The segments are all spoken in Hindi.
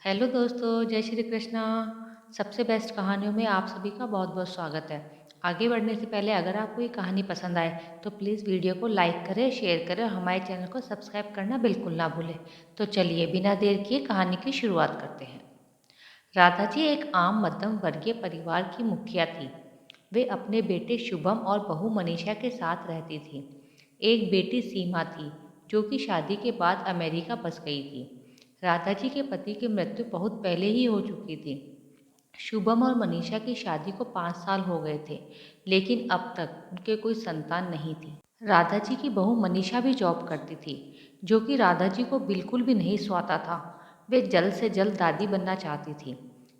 हेलो दोस्तों, जय श्री कृष्णा। सबसे बेस्ट कहानियों में आप सभी का बहुत बहुत स्वागत है। आगे बढ़ने से पहले अगर आपको ये कहानी पसंद आए तो प्लीज़ वीडियो को लाइक करें, शेयर करें और हमारे चैनल को सब्सक्राइब करना बिल्कुल ना भूलें। तो चलिए बिना देर किए कहानी की शुरुआत करते हैं। राधा जी एक आम मध्यम वर्गीय परिवार की मुखिया थी। वे अपने बेटे शुभम और बहू मनीषा के साथ रहती थी। एक बेटी सीमा थी जो कि शादी के बाद अमेरिका बस गई थी। राधा जी के पति की मृत्यु बहुत पहले ही हो चुकी थी। शुभम और मनीषा की शादी को 5 साल हो गए थे, लेकिन अब तक उनके कोई संतान नहीं थी। राधा जी की बहू मनीषा भी जॉब करती थी, जो कि राधा जी को बिल्कुल भी नहीं सुहाता था। वे जल्द से जल्द दादी बनना चाहती थी,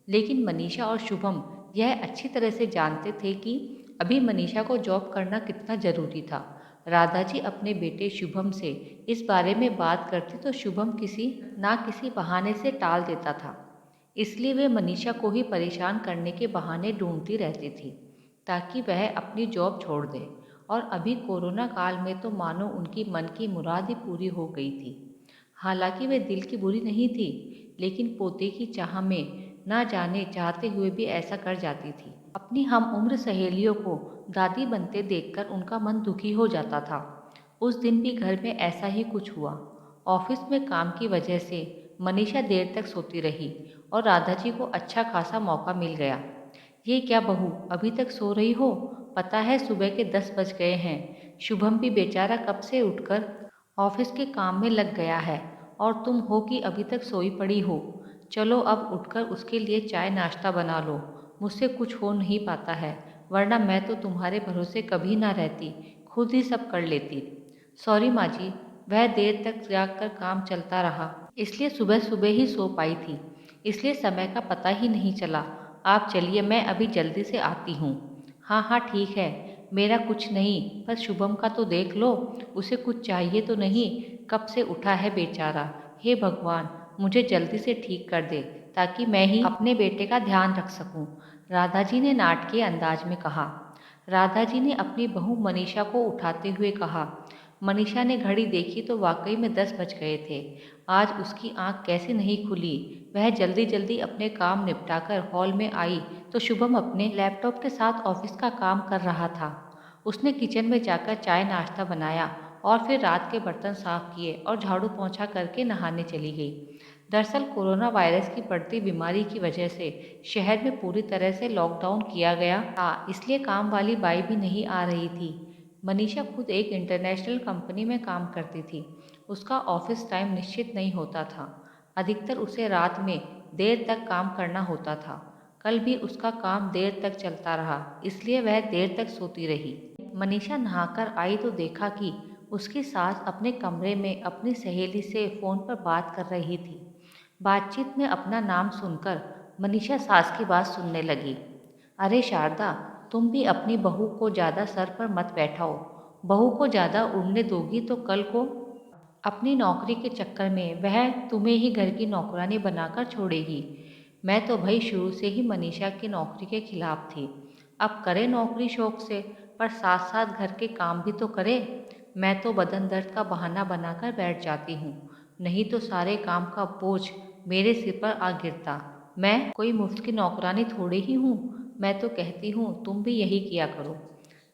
लेकिन मनीषा और शुभम यह अच्छी तरह से जानते थे कि अभी मनीषा को जॉब करना कितना ज़रूरी था। राधा जी अपने बेटे शुभम से इस बारे में बात करती तो शुभम किसी ना किसी बहाने से टाल देता था। इसलिए वे मनीषा को ही परेशान करने के बहाने ढूंढती रहती थी ताकि वह अपनी जॉब छोड़ दे। और अभी कोरोना काल में तो मानो उनकी मन की मुराद ही पूरी हो गई थी। हालांकि वे दिल की बुरी नहीं थी, लेकिन पोते की चाह में ना जाने चाहते हुए भी ऐसा कर जाती थी। अपनी हम उम्र सहेलियों को दादी बनते देखकर उनका मन दुखी हो जाता था। उस दिन भी घर में ऐसा ही कुछ हुआ। ऑफिस में काम की वजह से मनीषा देर तक सोती रही और राधा जी को अच्छा खासा मौका मिल गया। ये क्या बहू, अभी तक सो रही हो? पता है सुबह के 10 बज गए हैं। शुभम भी बेचारा कब से उठकर ऑफिस के काम में लग गया है और तुम हो कि अभी तक सोई पड़ी हो। चलो अब उठकर उसके लिए चाय नाश्ता बना लो। मुझसे कुछ हो नहीं पाता है, वरना मैं तो तुम्हारे भरोसे कभी ना रहती, खुद ही सब कर लेती। सॉरी माँ जी, वह देर तक जागकर काम चलता रहा, इसलिए सुबह सुबह ही सो पाई थी, इसलिए समय का पता ही नहीं चला। आप चलिए, मैं अभी जल्दी से आती हूँ। हाँ हाँ ठीक है, मेरा कुछ नहीं, बस शुभम का तो देख लो, उसे कुछ चाहिए तो नहीं? कब से उठा है बेचारा। हे भगवान, मुझे जल्दी से ठीक कर दे ताकि मैं ही अपने बेटे का ध्यान रख सकूं। राधा जी ने नाटकीय अंदाज में कहा। राधा जी ने अपनी बहू मनीषा को उठाते हुए कहा। मनीषा ने घड़ी देखी तो वाकई में 10 बज गए थे। आज उसकी आंख कैसे नहीं खुली। वह जल्दी जल्दी अपने काम निपटाकर हॉल में आई तो शुभम अपने लैपटॉप के साथ ऑफिस का काम कर रहा था। उसने किचन में जाकर चाय नाश्ता बनाया और फिर रात के बर्तन साफ किए और झाड़ू पोंछा करके नहाने चली गई। दरअसल कोरोना वायरस की बढ़ती बीमारी की वजह से शहर में पूरी तरह से लॉकडाउन किया गया था, इसलिए काम वाली बाई भी नहीं आ रही थी। मनीषा खुद एक इंटरनेशनल कंपनी में काम करती थी। उसका ऑफिस टाइम निश्चित नहीं होता था। अधिकतर उसे रात में देर तक काम करना होता था। कल भी उसका काम देर तक चलता रहा, इसलिए वह देर तक सोती रही। मनीषा नहाकर आई तो देखा कि उसकी सास अपने कमरे में अपनी सहेली से फ़ोन पर बात कर रही थी। बातचीत में अपना नाम सुनकर मनीषा सास की बात सुनने लगी। अरे शारदा, तुम भी अपनी बहू को ज़्यादा सर पर मत बैठाओ। बहू को ज़्यादा उड़ने दोगी तो कल को अपनी नौकरी के चक्कर में वह तुम्हें ही घर की नौकरानी बनाकर छोड़ेगी। मैं तो भाई शुरू से ही मनीषा की नौकरी के खिलाफ थी। अब करे नौकरी शौक से, पर साथ साथ घर के काम भी तो करे। मैं तो बदन दर्द का बहाना बनाकर बैठ जाती हूँ, नहीं तो सारे काम का बोझ मेरे सिर पर आ गिरता। मैं कोई मुफ्त की नौकरानी थोड़ी ही हूँ। मैं तो कहती हूँ तुम भी यही किया करो।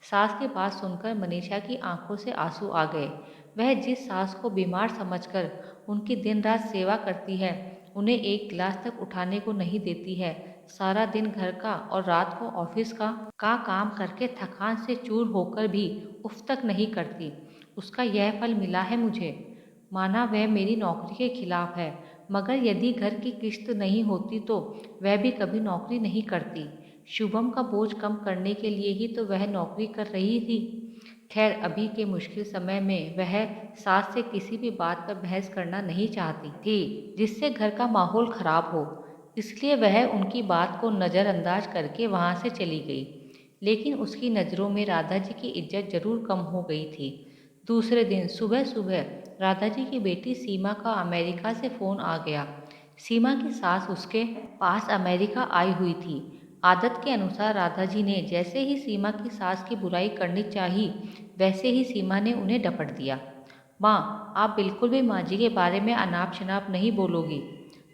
सास की बात सुनकर मनीषा की आंखों से आंसू आ गए। वह जिस सास को बीमार समझकर उनकी दिन रात सेवा करती है, उन्हें एक गिलास तक उठाने को नहीं देती है, सारा दिन घर का और रात को ऑफिस का काम करके थकान से चूर होकर भी उफ तक नहीं करती, उसका यह फल मिला है मुझे। माना वह मेरी नौकरी के खिलाफ है, मगर यदि घर की किश्त नहीं होती तो वह भी कभी नौकरी नहीं करती। शुभम का बोझ कम करने के लिए ही तो वह नौकरी कर रही थी। खैर अभी के मुश्किल समय में वह सास से किसी भी बात पर बहस करना नहीं चाहती थी जिससे घर का माहौल खराब हो, इसलिए वह उनकी बात को नज़रअंदाज करके वहाँ से चली गई। लेकिन उसकी नज़रों में राधा जी की इज्जत जरूर कम हो गई थी। दूसरे दिन सुबह सुबह राधा जी की बेटी सीमा का अमेरिका से फ़ोन आ गया। सीमा की सास उसके पास अमेरिका आई हुई थी। आदत के अनुसार राधा जी ने जैसे ही सीमा की सास की बुराई करनी चाही, वैसे ही सीमा ने उन्हें डपट दिया। माँ, आप बिल्कुल भी माँ जी के बारे में अनाप शनाप नहीं बोलोगी।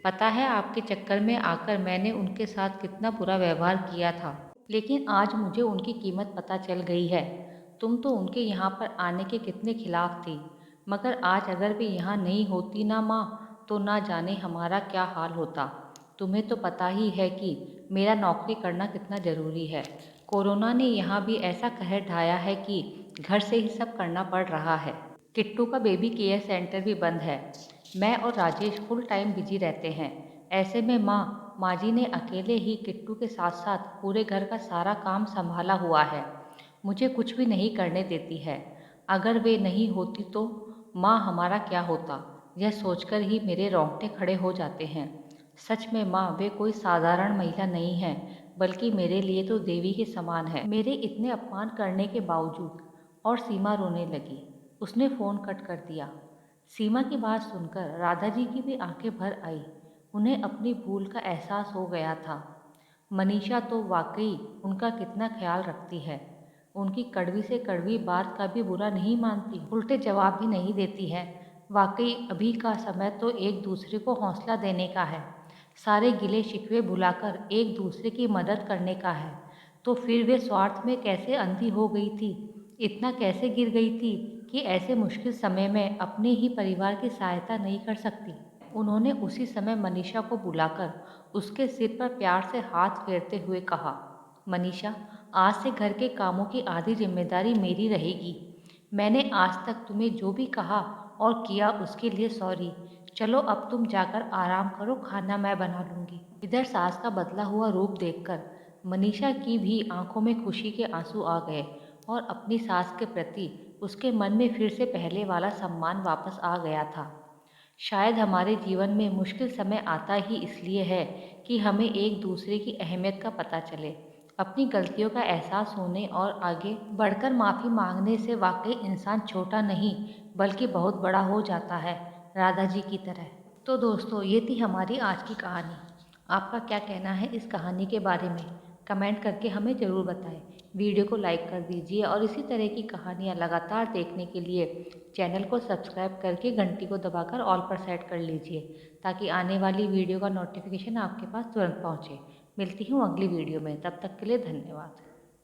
पता है आपके चक्कर में आकर मैंने उनके साथ कितना बुरा व्यवहार किया था, लेकिन आज मुझे उनकी कीमत पता चल गई है। तुम तो उनके यहाँ पर आने के कितने खिलाफ थी, मगर आज अगर वे यहाँ नहीं होती ना माँ, तो ना जाने हमारा क्या हाल होता। तुम्हें तो पता ही है कि मेरा नौकरी करना कितना ज़रूरी है। कोरोना ने यहाँ भी ऐसा कहर ढाया है कि घर से ही सब करना पड़ रहा है। किट्टू का बेबी केयर सेंटर भी बंद है। मैं और राजेश फुल टाइम बिजी रहते हैं। ऐसे में माँ जी ने अकेले ही किट्टू के साथ साथ पूरे घर का सारा काम संभाला हुआ है। मुझे कुछ भी नहीं करने देती है। अगर वे नहीं होती तो माँ हमारा क्या होता, यह सोचकर ही मेरे रोंगटे खड़े हो जाते हैं। सच में माँ वे कोई साधारण महिला नहीं है, बल्कि मेरे लिए तो देवी के समान है। मेरे इतने अपमान करने के बावजूद और सीमा रोने लगी। उसने फ़ोन कट कर दिया। सीमा की बात सुनकर राधा जी की भी आंखें भर आई। उन्हें अपनी भूल का एहसास हो गया था। मनीषा तो वाकई उनका कितना ख्याल रखती है। उनकी कड़वी से कड़वी बात का भी बुरा नहीं मानती, उल्टे जवाब भी नहीं देती है। वाकई अभी का समय तो एक दूसरे को हौसला देने का है, सारे गिले शिकवे भुलाकर एक दूसरे की मदद करने का है। तो फिर वे स्वार्थ में कैसे अंधी हो गई थी, इतना कैसे गिर गई थी कि ऐसे मुश्किल समय में अपने ही परिवार की सहायता नहीं कर सकती। उन्होंने उसी समय मनीषा को बुलाकर उसके सिर पर प्यार से हाथ फेरते हुए कहा, मनीषा, आज से घर के कामों की आधी जिम्मेदारी मेरी रहेगी। मैंने आज तक तुम्हें जो भी कहा और किया उसके लिए सॉरी। चलो अब तुम जाकर आराम करो, खाना मैं बना लूँगी। इधर सास का बदला हुआ रूप देखकर मनीषा की भी आंखों में खुशी के आंसू आ गए और अपनी सास के प्रति उसके मन में फिर से पहले वाला सम्मान वापस आ गया था। शायद हमारे जीवन में मुश्किल समय आता ही इसलिए है कि हमें एक दूसरे की अहमियत का पता चले। अपनी गलतियों का एहसास होने और आगे बढ़कर माफ़ी मांगने से वाकई इंसान छोटा नहीं बल्कि बहुत बड़ा हो जाता है, राधा जी की तरह। तो दोस्तों, ये थी हमारी आज की कहानी। आपका क्या कहना है इस कहानी के बारे में? कमेंट करके हमें ज़रूर बताएं। वीडियो को लाइक कर दीजिए और इसी तरह की कहानियाँ लगातार देखने के लिए चैनल को सब्सक्राइब करके घंटी को दबाकर ऑल पर सेट कर लीजिए, ताकि आने वाली वीडियो का नोटिफिकेशन आपके पास तुरंत पहुँचे। मिलती हूँ अगली वीडियो में, तब तक के लिए धन्यवाद।